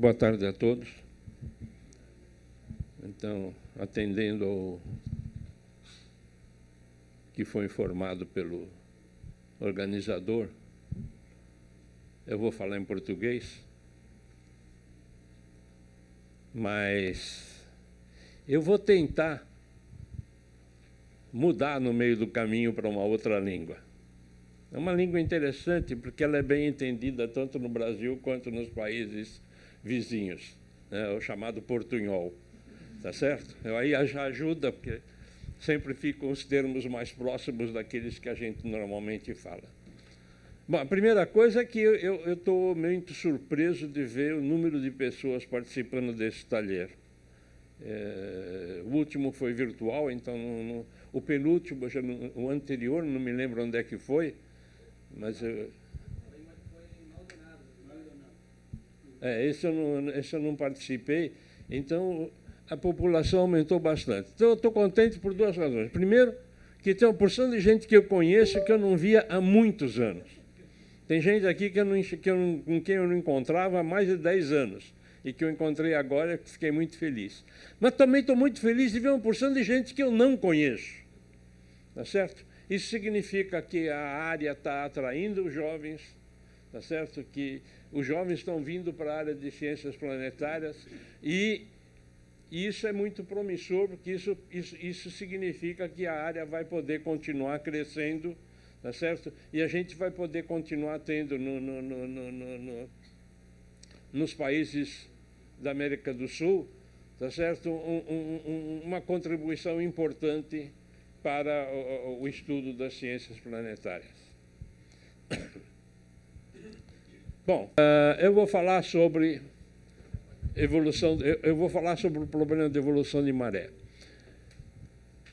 Boa tarde a todos. Então, atendendo ao que foi informado pelo organizador, eu vou falar em português, mas eu vou tentar mudar no meio do caminho para uma outra língua. É uma língua interessante porque ela é bem entendida tanto no Brasil quanto nos países vizinhos, né? O chamado portunhol, tá certo? Aí já ajuda, porque sempre ficam os termos mais próximos daqueles que a gente normalmente fala. Bom, a primeira coisa é que eu estou muito surpreso de ver o número de pessoas participando desse taller. O último foi virtual, então o penúltimo, o anterior, não me lembro onde é que foi, mas esse eu não participei. Então a população aumentou bastante. Então eu estou contente por duas razões. Primeiro, que tem uma porção de gente que eu conheço que eu não via há muitos anos. Tem gente aqui com quem eu não encontrava há mais de 10 anos e que eu encontrei agora, que fiquei muito feliz. Mas também estou muito feliz de ver uma porção de gente que eu não conheço. Tá certo? Isso significa que a área está atraindo os jovens, tá certo? Que os jovens estão vindo para a área de ciências planetárias e isso é muito promissor, porque isso significa que a área vai poder continuar crescendo, tá certo? E a gente vai poder continuar tendo nos países da América do Sul, tá certo? Uma contribuição importante para o estudo das ciências planetárias. Bom, eu vou falar sobre evolução. Eu vou falar sobre o problema de evolução de maré.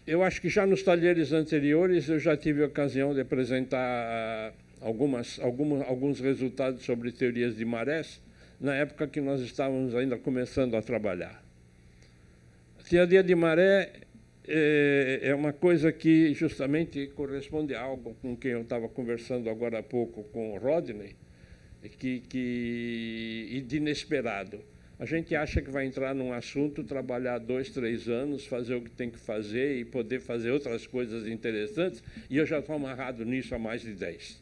Eu acho que já nos talheres anteriores eu já tive a ocasião de apresentar alguns resultados sobre teorias de marés, na época que nós estávamos ainda começando a trabalhar. A teoria de maré é uma coisa que justamente corresponde a algo com quem eu estava conversando agora há pouco com o Rodney, e de inesperado. A gente acha que vai entrar num assunto, trabalhar 2, 3 anos, fazer o que tem que fazer e poder fazer outras coisas interessantes, e eu já estou amarrado nisso há mais de 10.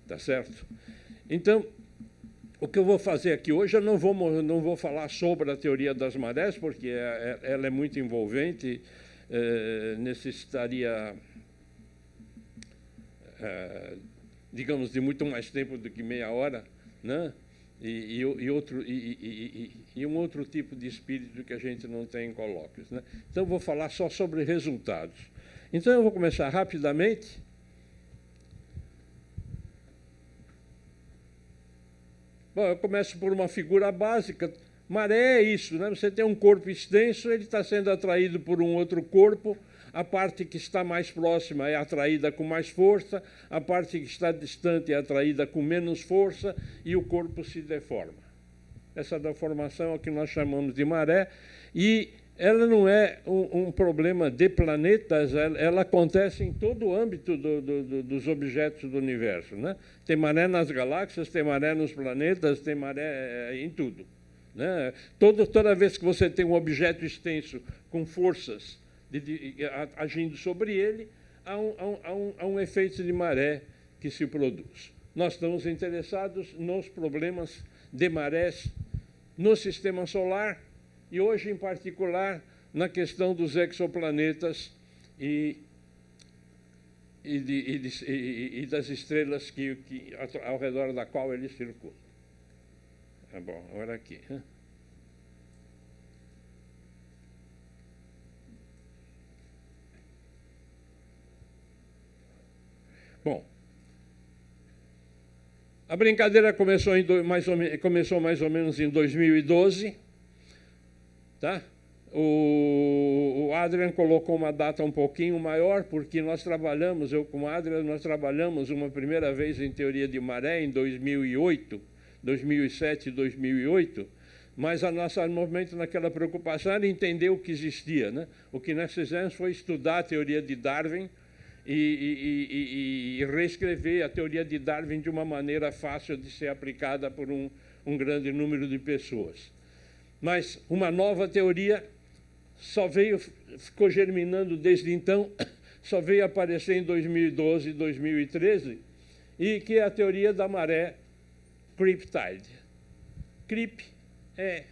Tá certo? Então, o que eu vou fazer aqui hoje, eu não vou falar sobre a teoria das marés, porque ela é muito envolvente, necessitaria, digamos, de muito mais tempo do que meia hora, né? E um outro tipo de espírito que a gente não tem em colóquios, né? Então, eu vou falar só sobre resultados. Então, eu vou começar rapidamente. Bom, eu começo por uma figura básica. Maré é isso, né? Você tem um corpo extenso, ele está sendo atraído por um outro corpo, a parte que está mais próxima é atraída com mais força, a parte que está distante é atraída com menos força e o corpo se deforma. Essa deformação é o que nós chamamos de maré, e ela não é um problema de planetas, ela acontece em todo o âmbito dos objetos do universo, né? Tem maré nas galáxias, tem maré nos planetas, tem maré em tudo, né? Toda vez que você tem um objeto extenso com forças agindo sobre ele, há um efeito de maré que se produz. Nós estamos interessados nos problemas de marés no sistema solar e hoje, em particular, na questão dos exoplanetas e das estrelas ao redor da qual eles circulam. Tá bom, agora aqui. Bom, a brincadeira começou mais ou menos em 2012, tá? O Adrian colocou uma data um pouquinho maior, porque eu com o Adrian, nós trabalhamos uma primeira vez em teoria de maré em 2008, 2007 e 2008, mas o nosso movimento naquela preocupação era entender o que existia, né? O que nós fizemos foi estudar a teoria de Darwin, e reescrever a teoria de Darwin de uma maneira fácil de ser aplicada por um grande número de pessoas. Mas uma nova teoria ficou germinando desde então, só veio aparecer em 2012, 2013, e que é a teoria da maré creep-tide. Creep é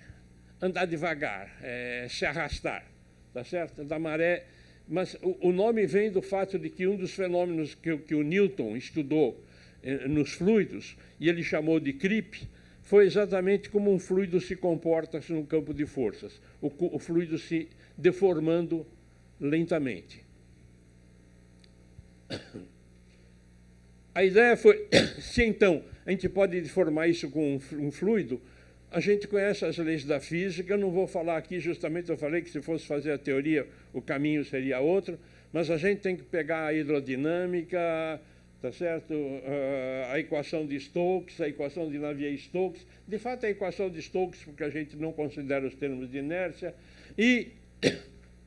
andar devagar, é se arrastar, tá certo? Da maré. Mas o nome vem do fato de que um dos fenômenos que o Newton estudou nos fluidos, e ele chamou de creep, foi exatamente como um fluido se comporta no campo de forças, o fluido se deformando lentamente. A ideia foi, se então a gente pode deformar isso com um fluido, a gente conhece as leis da física, eu não vou falar aqui, justamente eu falei que se fosse fazer a teoria, o caminho seria outro, mas a gente tem que pegar a hidrodinâmica, tá certo? A equação de Stokes, a equação de Navier-Stokes, de fato a equação de Stokes, porque a gente não considera os termos de inércia, e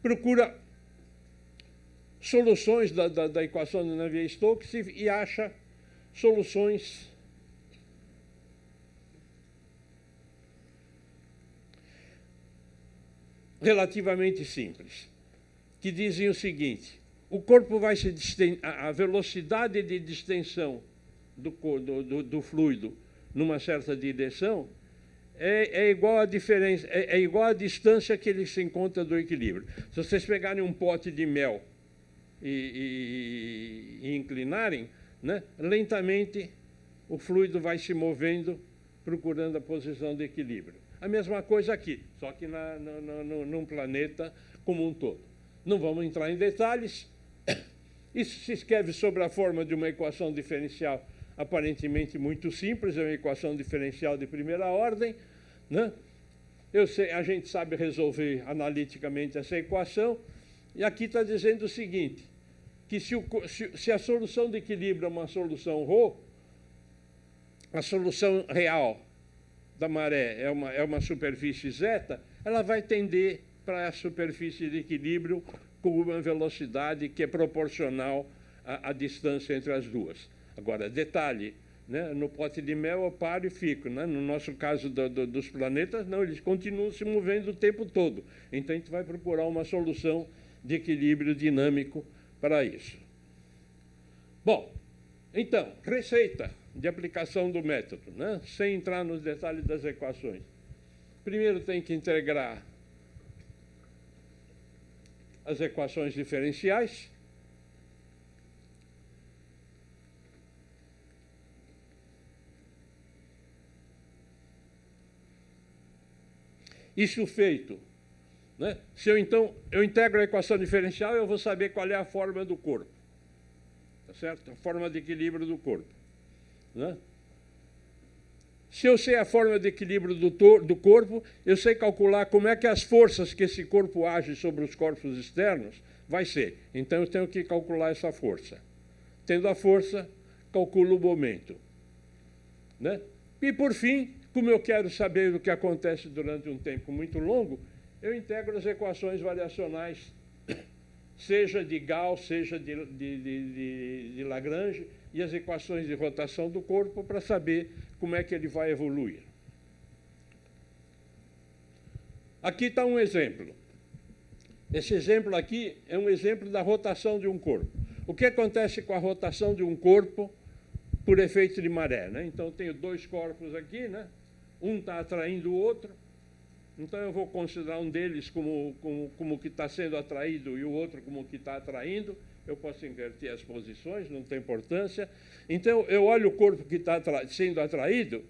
procura soluções da equação de Navier-Stokes e acha soluções relativamente simples, que dizem o seguinte: o corpo vai se distender, a velocidade de distensão do fluido numa certa direção é igual à diferença, é igual à distância que ele se encontra do equilíbrio. Se vocês pegarem um pote de mel e inclinarem, né, lentamente o fluido vai se movendo procurando a posição de equilíbrio. A mesma coisa aqui, só que num planeta como um todo. Não vamos entrar em detalhes. Isso se escreve sobre a forma de uma equação diferencial aparentemente muito simples, é uma equação diferencial de primeira ordem, né? A gente sabe resolver analiticamente essa equação, e aqui está dizendo o seguinte, que se a solução de equilíbrio é uma solução ρ, a solução real da maré é uma superfície zeta, ela vai tender para a superfície de equilíbrio com uma velocidade que é proporcional à distância entre as duas. Agora, detalhe, né, no pote de mel eu paro e fico. Né? No nosso caso dos planetas, não, eles continuam se movendo o tempo todo. Então, a gente vai procurar uma solução de equilíbrio dinâmico para isso. Bom, então, receita de aplicação do método, né? Sem entrar nos detalhes das equações. Primeiro tem que integrar as equações diferenciais. Isso feito, né? Se eu integro a equação diferencial, eu vou saber qual é a forma do corpo. Tá certo? A forma de equilíbrio do corpo. Né? Se eu sei a forma de equilíbrio do corpo, eu sei calcular como é que as forças que esse corpo age sobre os corpos externos vai ser. Então, eu tenho que calcular essa força. Tendo a força, calculo o momento. Né? E, por fim, como eu quero saber o que acontece durante um tempo muito longo, eu integro as equações variacionais, seja de Gauss, seja de Lagrange, e as equações de rotação do corpo para saber como é que ele vai evoluir. Aqui está um exemplo. Esse exemplo aqui é um exemplo da rotação de um corpo. O que acontece com a rotação de um corpo por efeito de maré? Né? Então, eu tenho dois corpos aqui, né? Um está atraindo o outro, então eu vou considerar um deles como que está sendo atraído e o outro como que está atraindo. Eu posso inverter as posições, não tem importância. Então, eu olho o corpo que está sendo atraído,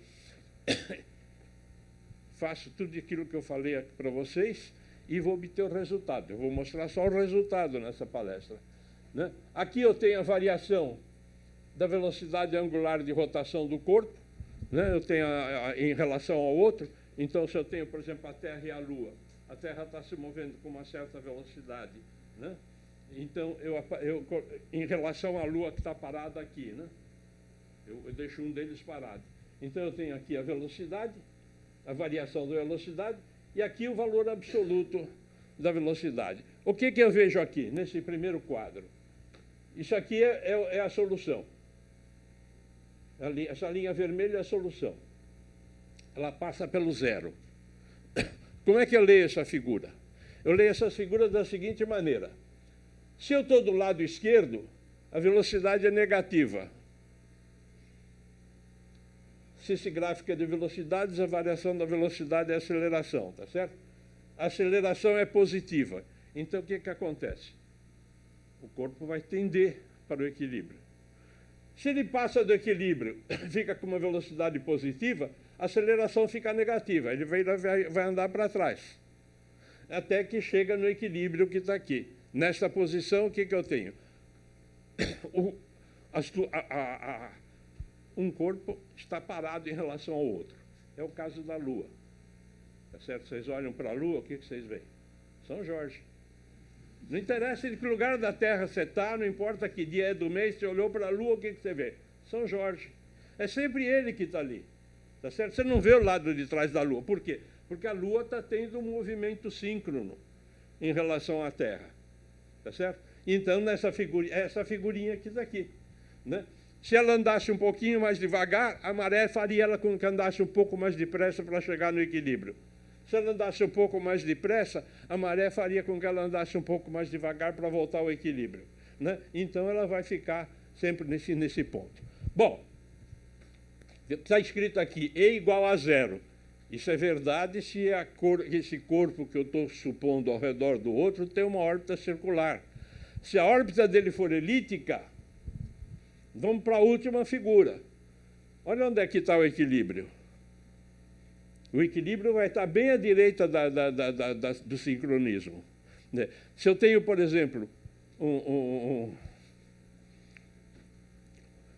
faço tudo aquilo que eu falei para vocês e vou obter o resultado. Eu vou mostrar só o resultado nessa palestra. Né? Aqui eu tenho a variação da velocidade angular de rotação do corpo, né? Eu tenho em relação ao outro. Então, se eu tenho, por exemplo, a Terra e a Lua, a Terra está se movendo com uma certa velocidade, né? Então, em relação à Lua que está parada aqui, né? Eu deixo um deles parado. Então, eu tenho aqui a velocidade, a variação da velocidade, e aqui o valor absoluto da velocidade. O que eu vejo aqui, nesse primeiro quadro? Isso aqui é a solução. Essa linha vermelha é a solução. ela passa pelo zero. Como é que eu leio essa figura? Eu leio essa figura da seguinte maneira. Se eu estou do lado esquerdo, a velocidade é negativa. Se esse gráfico é de velocidades, a variação da velocidade é a aceleração, tá certo? A aceleração é positiva. Então, o que acontece? O corpo vai tender para o equilíbrio. Se ele passa do equilíbrio, fica com uma velocidade positiva, a aceleração fica negativa, ele vai andar para trás, até que chega no equilíbrio que está aqui. Nesta posição, o que eu tenho? Um corpo está parado em relação ao outro. É o caso da Lua. Tá certo? Vocês olham para a Lua, o que vocês veem? São Jorge. Não interessa em que lugar da Terra você está, não importa que dia é do mês, você olhou para a Lua, o que você vê? São Jorge. É sempre ele que está ali. Tá certo? Você não vê o lado de trás da Lua. Por quê? Porque a Lua está tendo um movimento síncrono em relação à Terra. Tá certo? Então, essa figurinha aqui daqui, né? Se ela andasse um pouquinho mais devagar, a maré faria ela com que andasse um pouco mais depressa para chegar no equilíbrio. Se ela andasse um pouco mais depressa, a maré faria com que ela andasse um pouco mais devagar para voltar ao equilíbrio, né? Então, ela vai ficar sempre nesse ponto. Bom, está escrito aqui, E igual a zero. Isso é verdade se esse corpo que eu estou supondo ao redor do outro tem uma órbita circular. Se a órbita dele for elíptica, vamos para a última figura. Olha onde é que está o equilíbrio. O equilíbrio vai estar bem à direita do sincronismo. Se eu tenho, por exemplo,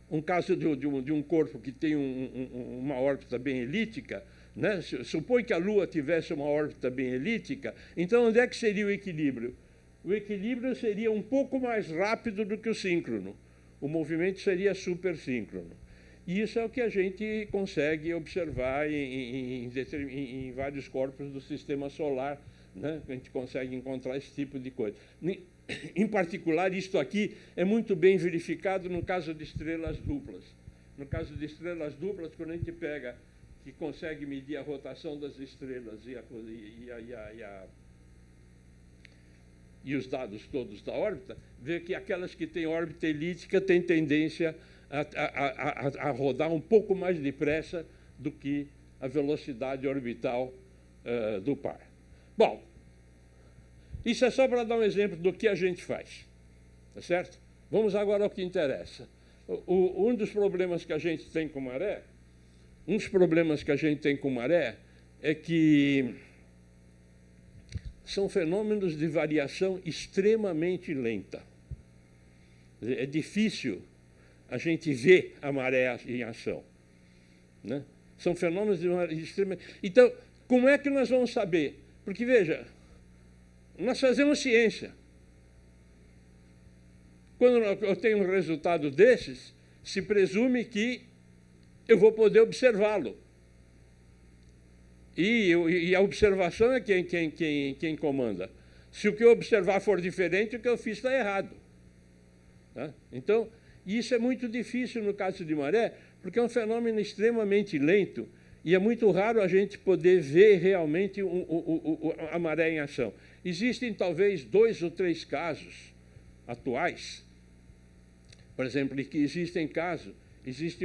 um caso de um corpo que tem uma órbita bem elíptica, né? Supõe que a Lua tivesse uma órbita bem elíptica, então onde é que seria o equilíbrio? O equilíbrio seria um pouco mais rápido do que o síncrono. O movimento seria supersíncrono. E isso é o que a gente consegue observar em vários corpos do sistema solar, né? A gente consegue encontrar esse tipo de coisa. Em particular, isto aqui é muito bem verificado no caso de estrelas duplas. No caso de estrelas duplas, quando a gente pega que consegue medir a rotação das estrelas e os dados todos da órbita, vê que aquelas que têm órbita elíptica têm tendência a rodar um pouco mais depressa do que a velocidade orbital do par. Bom, isso é só para dar um exemplo do que a gente faz, tá certo? Vamos agora ao que interessa. Um dos problemas que a gente tem com maré, é que são fenômenos de variação extremamente lenta. É difícil a gente ver a maré em ação, né? São fenômenos de extremamente... Então, como é que nós vamos saber? Porque, veja, nós fazemos ciência. Quando eu tenho um resultado desses, se presume que eu vou poder observá-lo. E a observação é quem comanda. Se o que eu observar for diferente, o que eu fiz está errado. Tá? Então, isso é muito difícil no caso de maré, porque é um fenômeno extremamente lento e é muito raro a gente poder ver realmente a maré em ação. Existem talvez 2 ou 3 casos atuais, por exemplo, que existe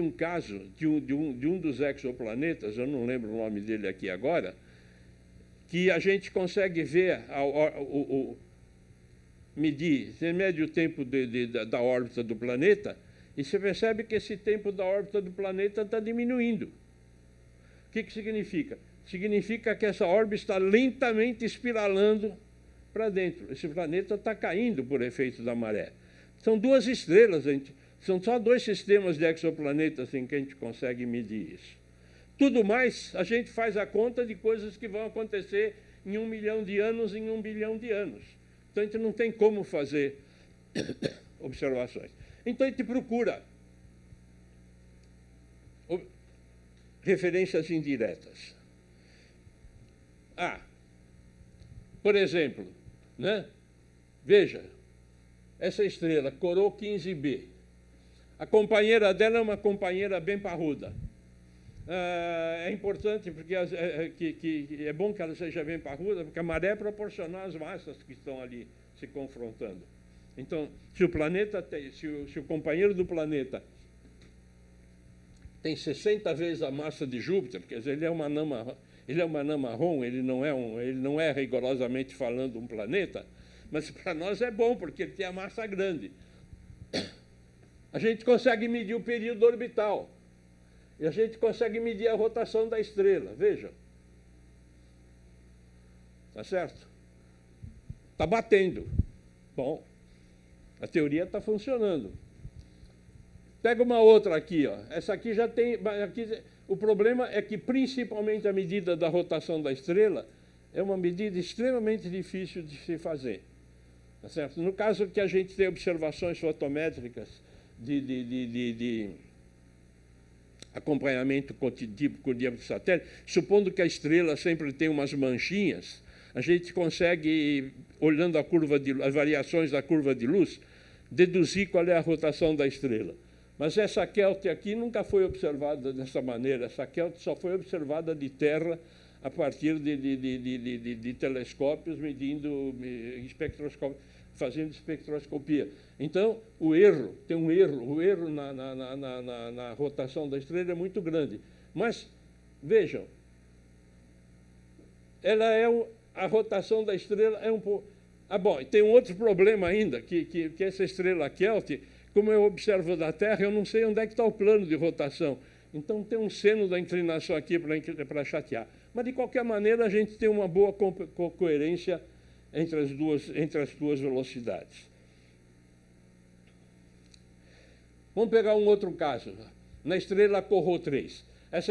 um caso de um dos exoplanetas, eu não lembro o nome dele aqui agora, que a gente consegue ver, medir, você mede o tempo da órbita do planeta, e você percebe que esse tempo da órbita do planeta está diminuindo. O que significa? Significa que essa órbita está lentamente espiralando para dentro. Esse planeta está caindo por efeito da maré. São 2 estrelas, são só 2 sistemas de exoplanetas em que a gente consegue medir isso. Tudo mais, a gente faz a conta de coisas que vão acontecer em 1 milhão de anos, em 1 bilhão de anos. Então, a gente não tem como fazer observações. Então, a gente procura referências indiretas. Por exemplo, né? Veja, essa estrela, Corot 15b. A companheira dela é uma companheira bem parruda. É importante porque é bom que ela seja bem parruda, porque a maré é proporcional às massas que estão ali se confrontando. Então, se o companheiro do planeta tem 60 vezes a massa de Júpiter, quer dizer, ele é uma anã marrom, ele não é rigorosamente falando um planeta, mas para nós é bom, porque ele tem a massa grande. A gente consegue medir o período orbital. E a gente consegue medir a rotação da estrela, vejam. Tá certo? Está batendo. Bom, a teoria está funcionando. Pega uma outra aqui, ó. Essa aqui já tem... o problema é que, principalmente, a medida da rotação da estrela é uma medida extremamente difícil de se fazer. Tá certo? No caso que a gente tem observações fotométricas de acompanhamento com o diâmetro do satélite, supondo que a estrela sempre tem umas manchinhas, a gente consegue, olhando as variações da curva de luz, deduzir qual é a rotação da estrela. Mas essa Kelt aqui nunca foi observada dessa maneira. Essa Kelt só foi observada de terra a partir de telescópios fazendo espectroscopia. Então, o erro na rotação da estrela é muito grande. Mas, vejam, a rotação da estrela é um pouco... bom, tem um outro problema ainda, que essa estrela Kelt, como eu observo da Terra, eu não sei onde é que está o plano de rotação. Então, tem um seno da inclinação aqui para chatear. Mas, de qualquer maneira, a gente tem uma boa coerência entre as duas velocidades. Vamos pegar um outro caso, na estrela Corot 3. As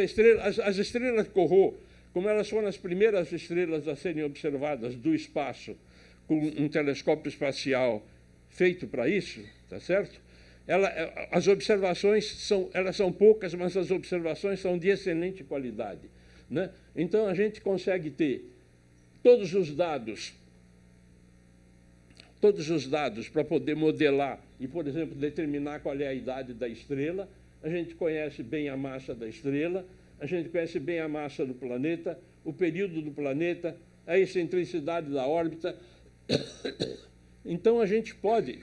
estrelas Corot, como elas foram as primeiras estrelas a serem observadas do espaço com um telescópio espacial feito para isso, tá certo? As observações são poucas, mas as observações são de excelente qualidade, né? Então, a gente consegue ter todos os dados para poder modelar e, por exemplo, determinar qual é a idade da estrela. A gente conhece bem a massa da estrela, a gente conhece bem a massa do planeta, o período do planeta, a excentricidade da órbita. Então, a gente pode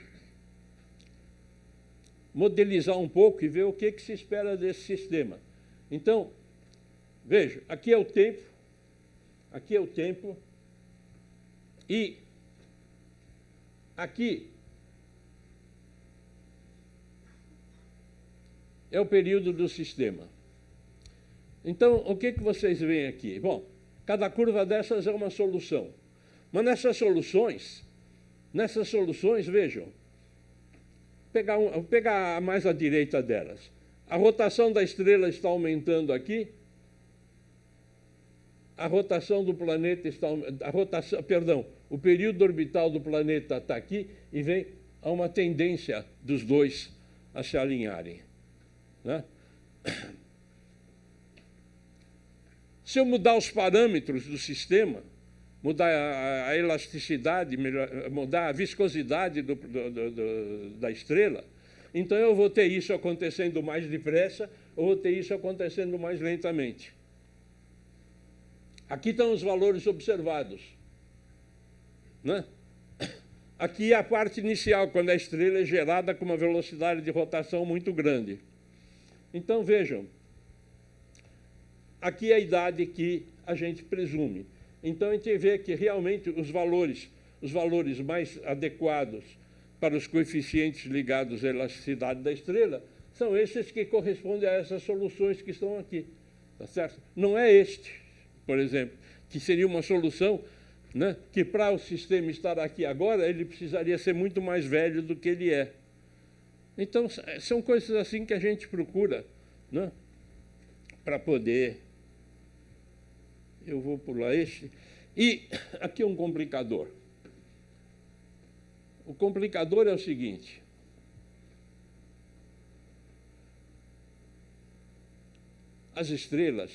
modelizar um pouco e ver o que se espera desse sistema. Então, veja, aqui é o tempo, e aqui é o período do sistema. Então, o que vocês veem aqui? Bom, cada curva dessas é uma solução. Mas nessas soluções, vejam, pegar a mais à direita delas. A rotação da estrela está aumentando aqui. A rotação do planeta está... o período orbital do planeta está aqui e vem a uma tendência dos dois a se alinharem, né? Se eu mudar os parâmetros do sistema, mudar a elasticidade, mudar a viscosidade da estrela, então eu vou ter isso acontecendo mais depressa ou vou ter isso acontecendo mais lentamente. Aqui estão os valores observados, né? Aqui é a parte inicial, quando a estrela é gerada com uma velocidade de rotação muito grande. Então, vejam, aqui é a idade que a gente presume. Então, a gente vê que realmente os valores mais adequados para os coeficientes ligados à elasticidade da estrela são esses que correspondem a essas soluções que estão aqui, tá certo? Não é este, por exemplo, que seria uma solução, né, que para o sistema estar aqui agora, ele precisaria ser muito mais velho do que ele é. Então, são coisas assim que a gente procura, né, para poder... Eu vou pular este. E aqui é um complicador. O complicador é o seguinte. As estrelas,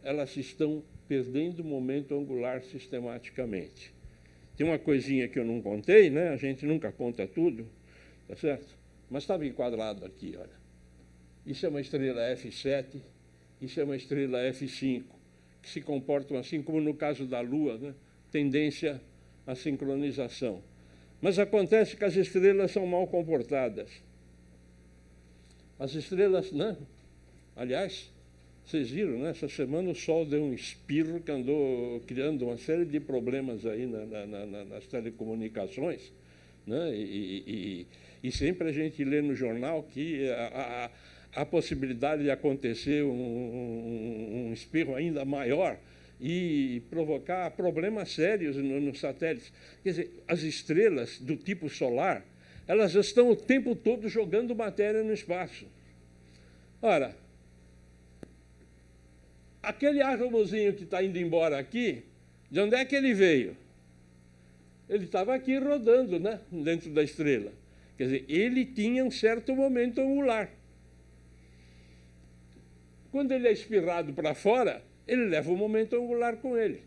elas estão perdendo o momento angular sistematicamente. Tem uma coisinha que eu não contei, né? A gente nunca conta tudo, tá certo? Mas estava enquadrado aqui, olha. Isso é uma estrela F7, Isso é uma estrela F5, que se comportam assim como no caso da Lua, né? Tendência à sincronização. Mas acontece que as estrelas são mal comportadas. As estrelas, né? Aliás, vocês viram, né? Essa semana o Sol deu um espirro que andou criando uma série de problemas aí nas telecomunicações, né? E sempre a gente lê no jornal que a possibilidade de acontecer um espirro ainda maior e provocar problemas sérios nos satélites. Quer dizer, as estrelas do tipo solar, elas estão o tempo todo jogando matéria no espaço. Ora, aquele átomozinho que está indo embora aqui, de onde é que ele veio? Ele estava aqui rodando, né, dentro da estrela. Quer dizer, ele tinha um certo momento angular. Quando ele é espirrado para fora, ele leva o momento angular com ele.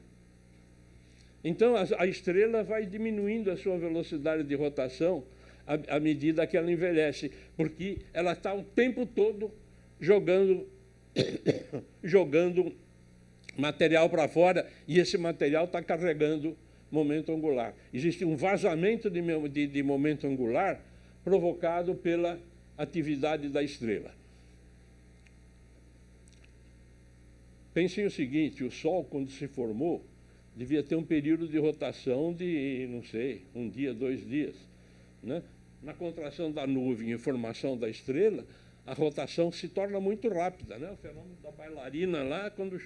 Então, a estrela vai diminuindo a sua velocidade de rotação à medida que ela envelhece, porque ela está o tempo todo jogando material para fora, e esse material está carregando momento angular. Existe um vazamento de momento angular provocado pela atividade da estrela. Pensem o seguinte, o Sol, quando se formou, devia ter um período de rotação de, não sei, 1 dia, 2 dias, né? Na contração da nuvem e formação da estrela, a rotação se torna muito rápida, né? O fenômeno da bailarina lá, quando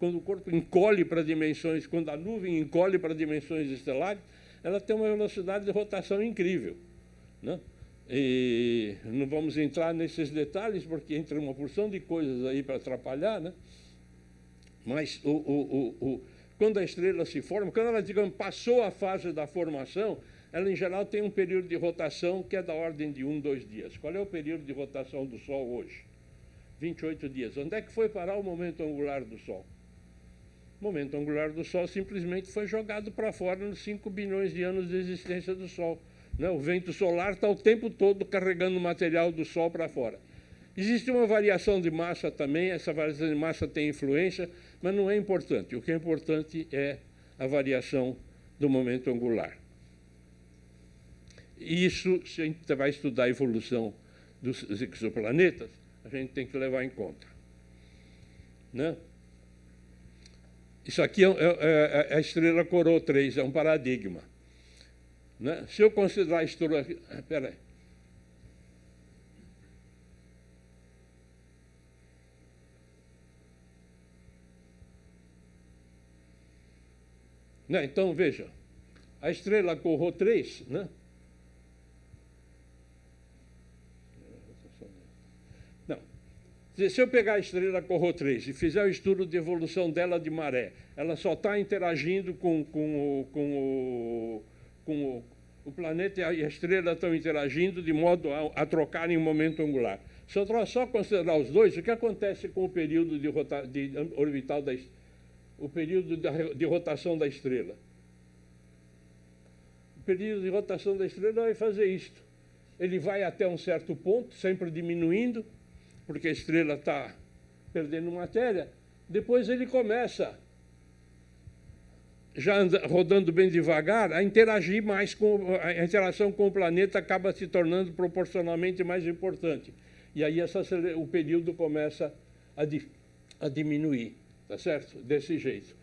o corpo encolhe para dimensões, quando a nuvem encolhe para dimensões estelares, ela tem uma velocidade de rotação incrível, né? E não vamos entrar nesses detalhes, porque entra uma porção de coisas aí para atrapalhar, né? Mas quando a estrela se forma, quando ela, digamos, passou a fase da formação, ela, em geral, tem um período de rotação que é da ordem de 1, 2 dias. Qual é o período de rotação do Sol hoje? 28 dias. Onde é que foi parar o momento angular do Sol? O momento angular do Sol simplesmente foi jogado para fora nos 5 bilhões de anos de existência do Sol. O vento solar está o tempo todo carregando o material do Sol para fora. Existe uma variação de massa também, essa variação de massa tem influência, mas não é importante. O que é importante é a variação do momento angular. E isso, se a gente vai estudar a evolução dos exoplanetas, a gente tem que levar em conta, né? Isso aqui é a estrela Coroa 3, é um paradigma, né? Se eu considerar a estrela... Espera aí. Né? Então, veja, a estrela Coroa 3, né? Não. Se eu pegar a estrela Coroa 3 e fizer o estudo de evolução dela de maré, ela só está interagindo com o planeta e a estrela estão interagindo de modo a trocarem o momento angular. Se eu só considerar os dois, o que acontece com o período orbital o período de rotação da estrela? O período de rotação da estrela vai fazer isto. Ele vai até um certo ponto, sempre diminuindo, porque a estrela está perdendo matéria. Depois ele começa, já rodando bem devagar, a interagir mais a interação com o planeta acaba se tornando proporcionalmente mais importante. E aí o período começa a diminuir, tá certo? Desse jeito.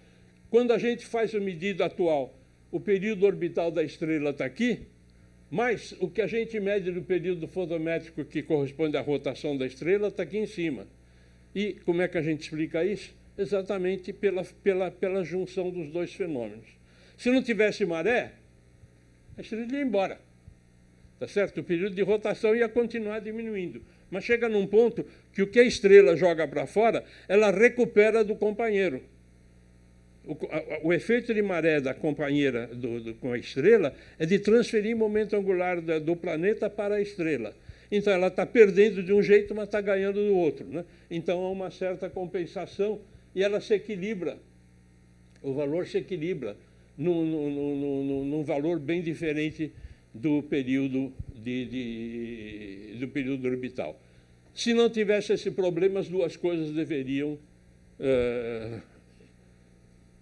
Quando a gente faz a medida atual, o período orbital da estrela está aqui, mas o que a gente mede no período fotométrico que corresponde à rotação da estrela está aqui em cima. E como é que a gente explica isso? Exatamente pela junção dos dois fenômenos. Se não tivesse maré, a estrela ia embora. Tá certo? O período de rotação ia continuar diminuindo. Mas chega num ponto que o que a estrela joga para fora, ela recupera do companheiro. O efeito de maré da companheira com a estrela é de transferir momento angular do planeta para a estrela. Então, ela está perdendo de um jeito, mas está ganhando do outro, né? Então, há uma certa compensação e ela se equilibra. O valor se equilibra num valor bem diferente do período orbital. Se não tivesse esse problema, as duas coisas deveriam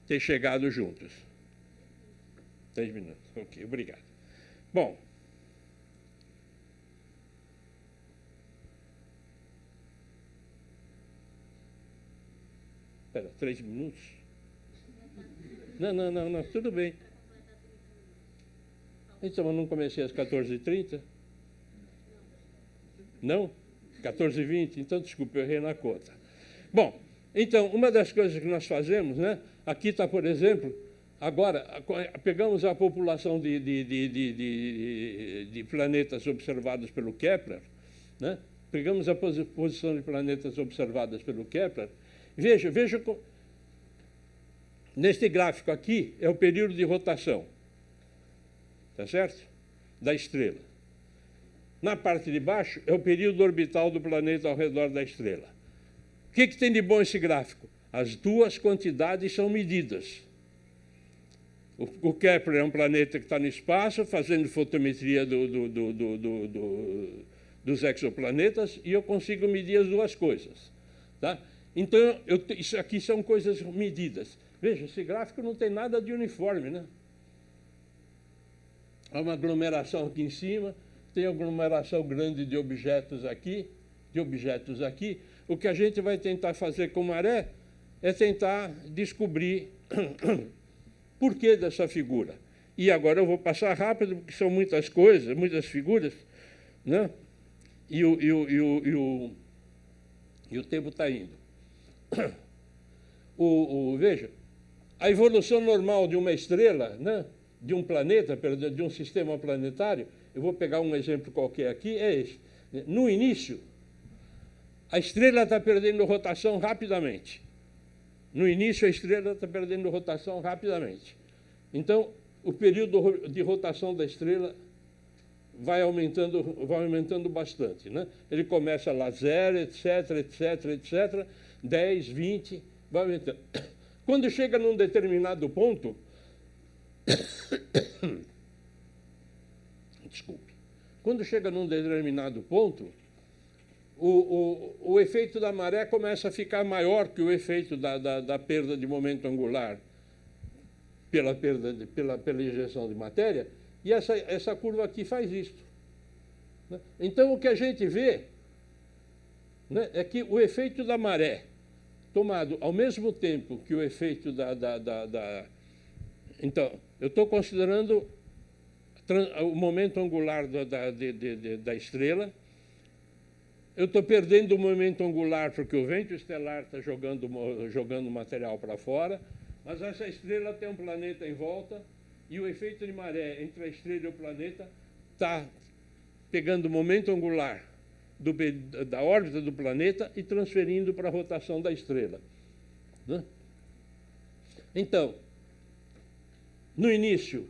ter chegado juntas. 3 minutos. Ok, obrigado. Bom, espera, 3 minutos? Não, tudo bem. Então, eu não comecei às 14h30? Não? 14h20? Então, desculpe, eu errei na conta. Bom, então, uma das coisas que nós fazemos, né? Aqui está, por exemplo, agora, pegamos a população de planetas observados pelo Kepler, né? Pegamos a posição de planetas observadas pelo Kepler. Veja, neste gráfico aqui é o período de rotação, tá certo? Da estrela. Na parte de baixo é o período orbital do planeta ao redor da estrela. O que tem de bom esse gráfico? As duas quantidades são medidas. O Kepler é um planeta que está no espaço, fazendo fotometria dos exoplanetas, e eu consigo medir as duas coisas. Tá? Então, isso aqui são coisas medidas. Veja, esse gráfico não tem nada de uniforme, né? Há uma aglomeração aqui em cima, tem aglomeração grande de objetos aqui. O que a gente vai tentar fazer com maré é tentar descobrir por que dessa figura. E agora eu vou passar rápido, porque são muitas coisas, muitas figuras, né? E o tempo está indo. Veja, a evolução normal de uma estrela, né? De um planeta, de um sistema planetário, eu vou pegar um exemplo qualquer aqui, é esse. No início, a estrela está perdendo rotação rapidamente. No início, a estrela está perdendo rotação rapidamente. Então, o período de rotação da estrela vai aumentando bastante, né? Ele começa lá 0, etc., 10, 20, vai aumentando. Quando chega num determinado ponto, desculpe, quando chega num determinado ponto, o efeito da maré começa a ficar maior que o efeito da perda de momento angular pela injeção de matéria, e essa curva aqui faz isso. Né? Então, o que a gente vê, né, é que o efeito da maré, tomado ao mesmo tempo que o efeito Então, eu estou considerando o momento angular da estrela. Eu estou perdendo o momento angular porque o vento estelar está jogando material para fora, mas essa estrela tem um planeta em volta e o efeito de maré entre a estrela e o planeta está pegando o momento angular da órbita do planeta e transferindo para a rotação da estrela. Né? Então, no início,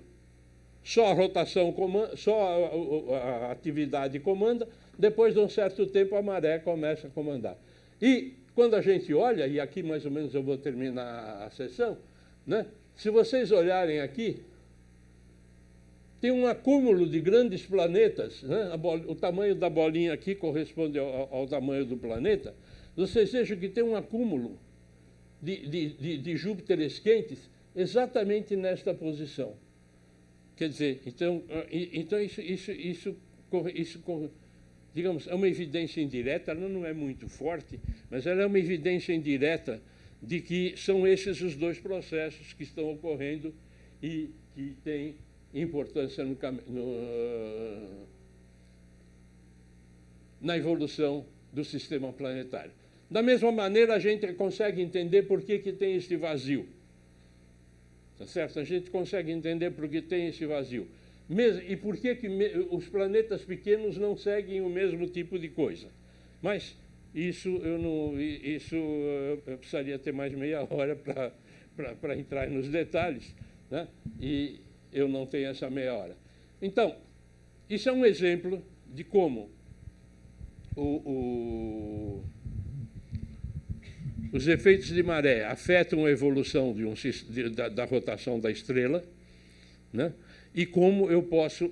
só a rotação comanda, só a atividade comanda, depois de um certo tempo a maré começa a comandar. E quando a gente olha, e aqui mais ou menos eu vou terminar a sessão, né? Se vocês olharem aqui, tem um acúmulo de grandes planetas, né? O tamanho da bolinha aqui corresponde ao tamanho do planeta. Vocês vejam que tem um acúmulo de Júpiteres quentes exatamente nesta posição. Quer dizer, então isso digamos, é uma evidência indireta, ela não é muito forte, mas ela é uma evidência indireta de que são esses os dois processos que estão ocorrendo e que têm importância na evolução do sistema planetário. Da mesma maneira, a gente consegue entender por que tem este vazio. Tá certo? A gente consegue entender por que tem esse vazio. E por que os planetas pequenos não seguem o mesmo tipo de coisa. Mas isso eu precisaria ter mais meia hora para entrar nos detalhes, né? E eu não tenho essa meia hora. Então, isso é um exemplo de como os efeitos de maré afetam a evolução da rotação da estrela, né? E como eu posso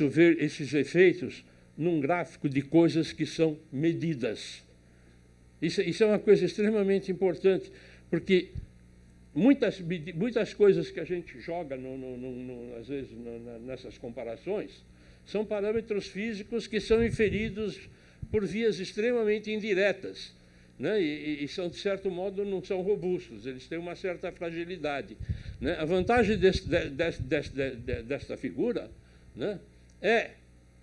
ver esses efeitos num gráfico de coisas que são medidas. Isso é uma coisa extremamente importante, porque muitas coisas que a gente joga, às vezes, nessas comparações, são parâmetros físicos que são inferidos por vias extremamente indiretas, né? E são, de certo modo, não são robustos, eles têm uma certa fragilidade, né? A vantagem desta figura, né, é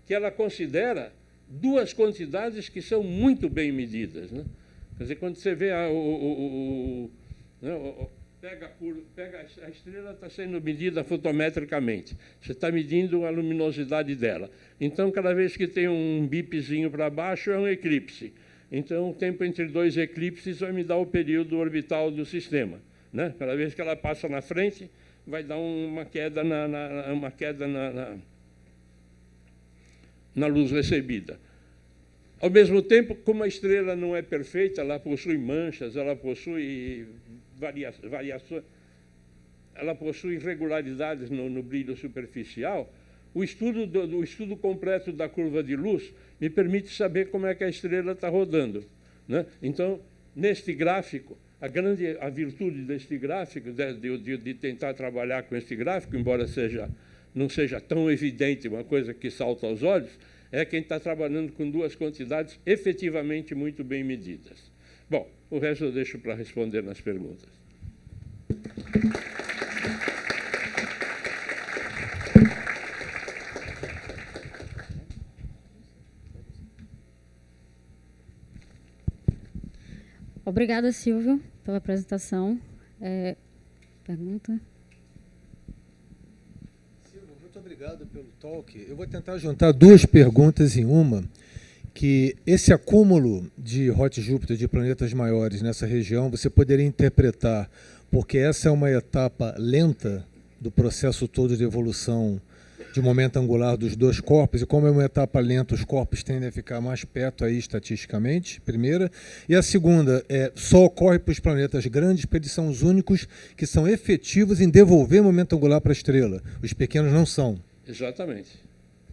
que ela considera duas quantidades que são muito bem medidas, né? Quer dizer, quando você vê pega a estrela, está sendo medida fotometricamente. Você está medindo a luminosidade dela. Então, cada vez que tem um bipzinho para baixo, é um eclipse. Então, o tempo entre dois eclipses vai me dar o período orbital do sistema, né? Cada vez que ela passa na frente, vai dar uma queda na luz recebida. Ao mesmo tempo, como a estrela não é perfeita, ela possui manchas, ela possui variações, ela possui irregularidades no brilho superficial. O estudo completo da curva de luz me permite saber como é que a estrela está rodando, né? Então, neste gráfico, a virtude deste gráfico, de tentar trabalhar com este gráfico, embora não seja tão evidente uma coisa que salta aos olhos, é quem está trabalhando com duas quantidades efetivamente muito bem medidas. Bom, o resto eu deixo para responder nas perguntas. Obrigada, Silvio, pela apresentação. Pergunta? Silvio, muito obrigado pelo talk. Eu vou tentar juntar duas perguntas em uma, que esse acúmulo de Hot Júpiter, de planetas maiores nessa região, você poderia interpretar porque essa é uma etapa lenta do processo todo de evolução de momento angular dos dois corpos, e como é uma etapa lenta, os corpos tendem a ficar mais perto aí estatisticamente, primeira. E a segunda, só ocorre para os planetas grandes, porque eles são os únicos que são efetivos em devolver momento angular para a estrela. Os pequenos não são. Exatamente.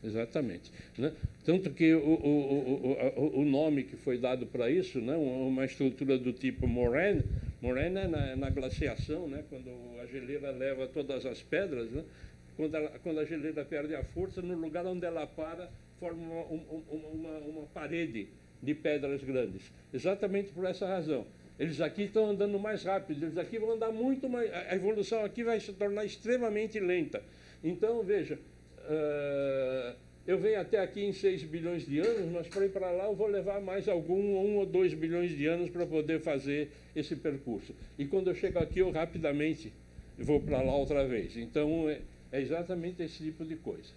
Exatamente, né? Tanto que o nome que foi dado para isso, né, uma estrutura do tipo moraine é na glaciação, né, quando a geleira leva todas as pedras, né, quando a geleira perde a força, no lugar onde ela para, forma uma parede de pedras grandes. Exatamente por essa razão. Eles aqui estão andando mais rápido, eles aqui vão andar muito mais... A evolução aqui vai se tornar extremamente lenta. Então, veja... eu venho até aqui em 6 bilhões de anos, mas para ir para lá eu vou levar mais 1 ou 2 bilhões de anos para poder fazer esse percurso. E quando eu chego aqui, eu rapidamente vou para lá outra vez. Então, é exatamente esse tipo de coisa.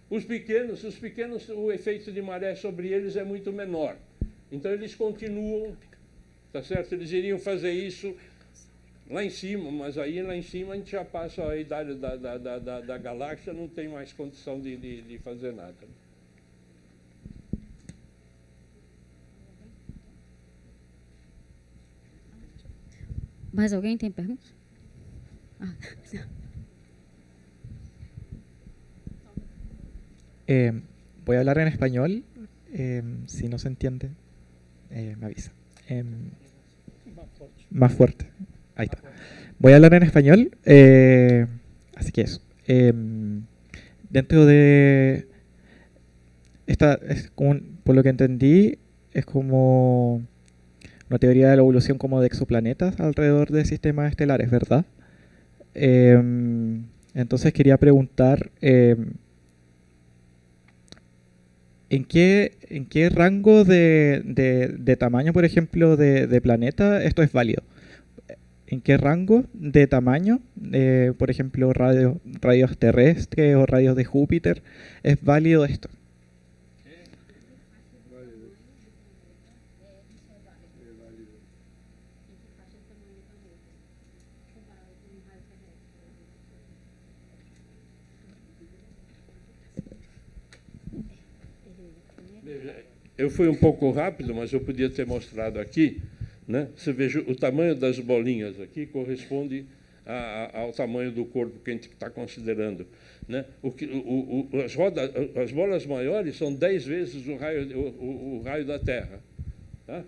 Os pequenos, o efeito de maré sobre eles é muito menor. Então, eles continuam, tá certo? Eles iriam fazer isso lá em cima, mas aí lá em cima a gente já passa a idade da galáxia, não tem mais condição de fazer nada. Mais alguém tem pergunta? Voy a hablar en español. Si no se entiende, me avisa. Más fuerte. Ahí está. Voy a hablar en español. Así que eso. Dentro de esta, por lo que entendí, es como una teoría de la evolución como de exoplanetas alrededor de sistemas estelares, ¿verdad? Entonces quería preguntar, ¿en qué rango de tamaño, por ejemplo, de planeta esto es válido? ¿En qué rango de tamaño, por ejemplo, radios terrestres o radios de Júpiter, es válido esto? Eu fui um pouco rápido, mas eu podia ter mostrado aqui, né? Você veja, o tamanho das bolinhas aqui corresponde ao tamanho do corpo que a gente está considerando. Né? As bolas maiores são 10 vezes o raio da Terra. Tá?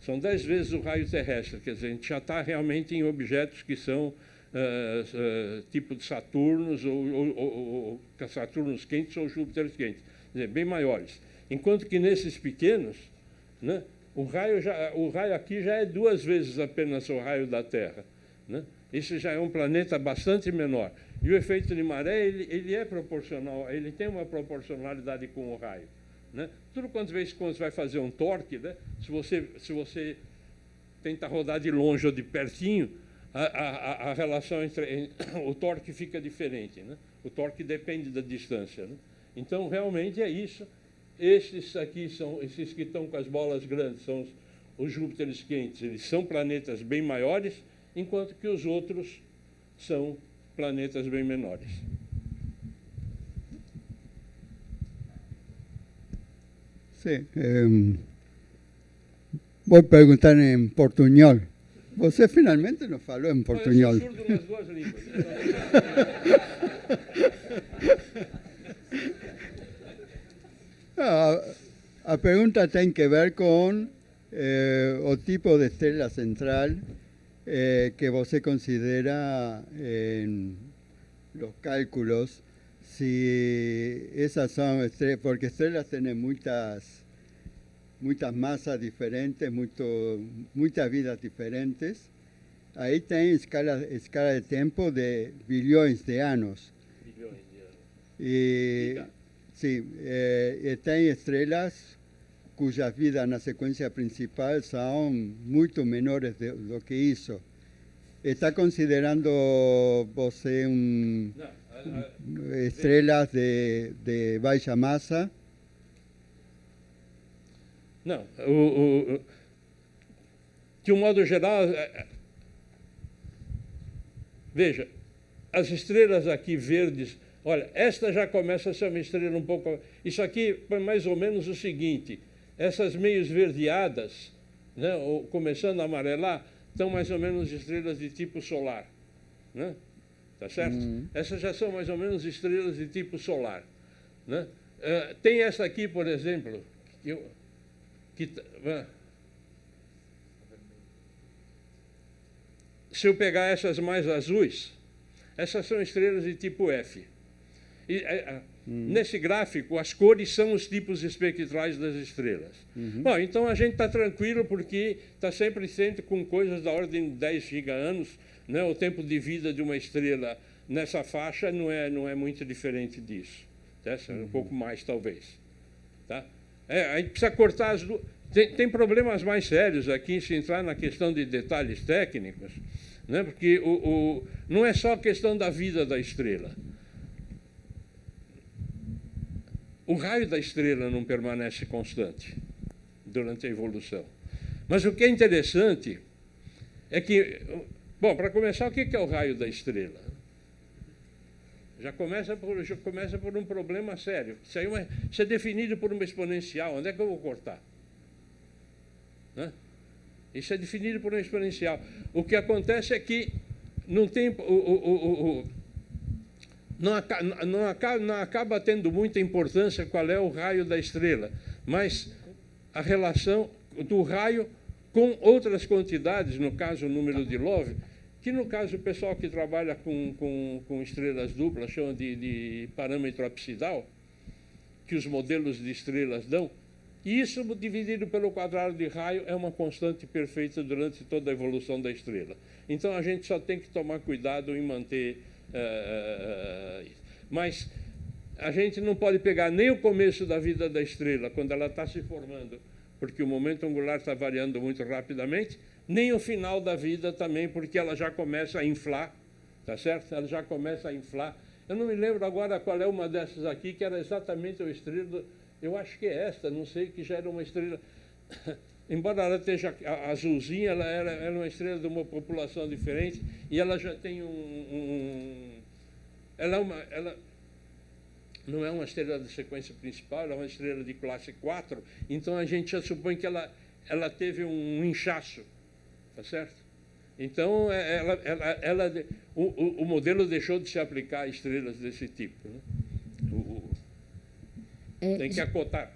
São 10 vezes o raio terrestre. Quer dizer, a gente já está realmente em objetos que são tipo de Saturnos, ou Saturnos quentes ou Júpiteres quentes. Quer dizer, bem maiores. Enquanto que nesses pequenos, né, o raio aqui já é 2 vezes apenas o raio da Terra. Né? Esse já é um planeta bastante menor. E o efeito de maré, ele é proporcional, ele tem uma proporcionalidade com o raio. Né? Tudo quantas vezes quando você vai fazer um torque, né, se você tenta rodar de longe ou de pertinho, a relação entre o torque fica diferente. Né? O torque depende da distância. Né? Então, realmente é isso. Esses aqui são, esses que estão com as bolas grandes, são os Júpiteres quentes. Eles são planetas bem maiores, enquanto que os outros são planetas bem menores. Sim. Vou perguntar em portunhol. Você finalmente não falou em portunhol. Eu sou surdo nas 2 línguas. A pergunta tem que ver com o tipo de estrela central que você considera en los cálculos, si esas son estrellas, porque estrellas tienen muchas masas diferentes, muchas vidas diferentes. Ahí tem escala de tiempo de bilhões de anos. Y sí, tem estrelas cujas vidas na sequência principal são muito menores do que isso. Está considerando você estrelas de baixa massa? Não. De um modo geral, veja, as estrelas aqui verdes, olha, esta já começa a ser uma estrela um pouco... Isso aqui foi mais ou menos o seguinte, essas meio esverdeadas, né, ou começando a amarelar, estão mais ou menos estrelas de tipo solar. Né? Tá certo? Essas já são mais ou menos estrelas de tipo solar. Né? Tem essa aqui, por exemplo, se eu pegar essas mais azuis, essas são estrelas de tipo F. E, nesse gráfico, as cores são os tipos espectrais das estrelas. Bom, então a gente está tranquilo porque está sempre com coisas da ordem de 10 giga-anos. Né? O tempo de vida de uma estrela nessa faixa não é muito diferente disso. Tá? Um pouco mais, talvez. Tá? A gente precisa cortar as duas. Tem problemas mais sérios aqui, se entrar na questão de detalhes técnicos, né? Porque não é só a questão da vida da estrela. O raio da estrela não permanece constante durante a evolução. Mas o que é interessante é que, bom, para começar, o que é o raio da estrela? Já começa por um problema sério. Isso é definido por uma exponencial. Onde é que eu vou cortar? Né? Isso é definido por uma exponencial. O que acontece é que não tem... Não acaba tendo muita importância qual é o raio da estrela, mas a relação do raio com outras quantidades, no caso o número de Love, que no caso o pessoal que trabalha com estrelas duplas chama de parâmetro absidal, que os modelos de estrelas dão, e isso dividido pelo quadrado de raio é uma constante perfeita durante toda a evolução da estrela. Então a gente só tem que tomar cuidado em manter... mas a gente não pode pegar nem o começo da vida da estrela, quando ela está se formando, porque o momento angular está variando muito rapidamente, nem o final da vida também, porque ela já começa a inflar, tá certo? Ela já começa a inflar. Eu não me lembro agora qual é uma dessas aqui, que era exatamente a estrela, eu acho que é esta, não sei, que já era uma estrela... Embora ela esteja azulzinha, ela era uma estrela de uma população diferente e ela já tem ela não é uma estrela de sequência principal, ela é uma estrela de classe 4, então a gente já supõe que ela teve um inchaço, tá certo? Então, o modelo deixou de se aplicar a estrelas desse tipo. Né? Tem que acotar.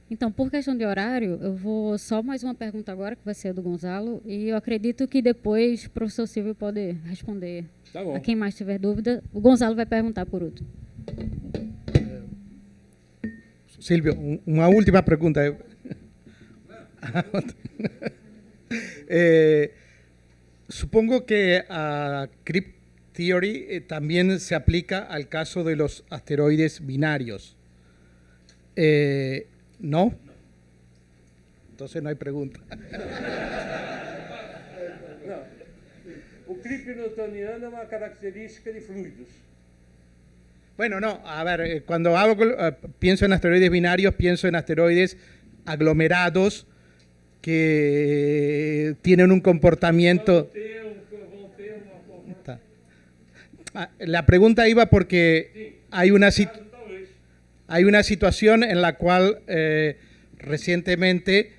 Então, por questão de horário, eu vou só mais uma pergunta agora, que vai ser a do Gonzalo, e eu acredito que depois o professor Silvio pode responder Tá bom. a quem mais tiver dúvida. O Gonzalo vai perguntar por último. Silvio, una última pregunta. Supongo que a Crypt Theory también se aplica al caso de los asteroides binarios. ¿No? Entonces no hay pregunta. Não. O clipe newtoniano é uma característica de fluidos. Bueno, no, a ver, cuando pienso en asteroides binarios, pienso en asteroides aglomerados que tienen un comportamiento... Tá. La pregunta iba porque hay una situación en la cual recientemente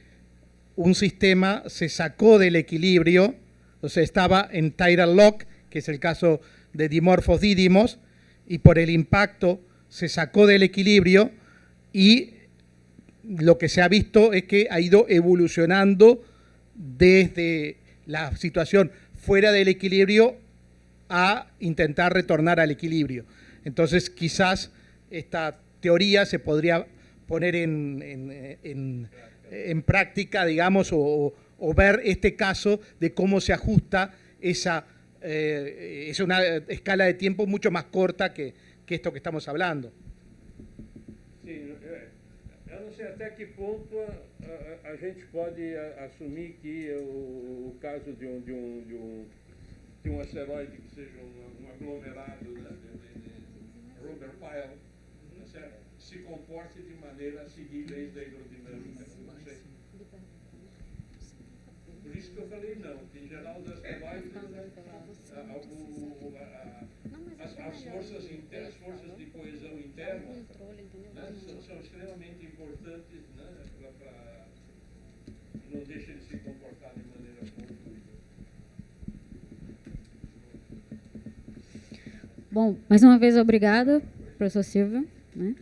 un sistema se sacó del equilibrio, o sea, estaba en tidal lock, que es el caso de Dimorphos Didymos, y por el impacto se sacó del equilibrio y lo que se ha visto es que ha ido evolucionando desde la situación fuera del equilibrio a intentar retornar al equilibrio. Entonces, quizás esta teoría se podría poner en práctica, digamos, o ver este caso de cómo se ajusta esa... es una escala de tiempo mucho más corta que esto que estamos hablando. Sim, eu não sei até que ponto a gente pode assumir que o caso de um asteroide que seja um aglomerado, né, de Robert Pyle, tá certo? Se comporte de maneira a seguir leis da hidrodinâmica. Não sei. Por isso que eu falei não, que em geral os asteroides, as forças de coesão interna, né, são extremamente importantes, né, não deixem de se comportar de maneira fluida. Bom, mais uma vez, obrigada, professor Silvio. Né?